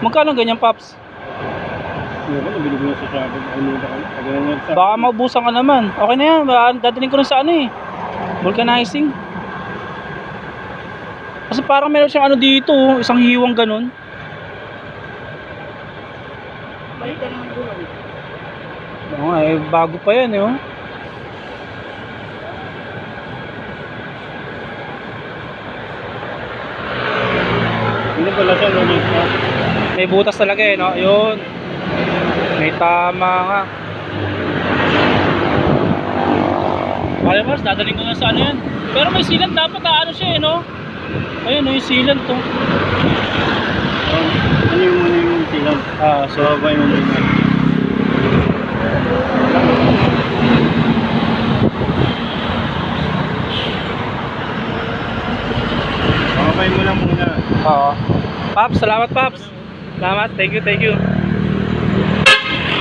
Magkano ganyan, Paps? Nabili ko na sa Shopee. Baka maubusan ka naman. Okay na yan. Dadaling ko na sa ano eh. Vulcanizing. Kasi parang meron siyang ano dito, isang hiwang ganun. Balik ka naman doon. Oo nga eh, bago pa yan eh. Oh. Hindi pala siya lumit na. May butas talaga eh, no? Yun. May tama nga. Okay, Mars, dadaling ko na sa ano yan. Pero may sealant dapat ano siya eh, no? Ayun, no, yung sealant to. Ano yung muna yung silang? So, Babay mo muna. Babay mo lang muna. oo. Paps, salamat Paps. Salamat, thank you, thank you.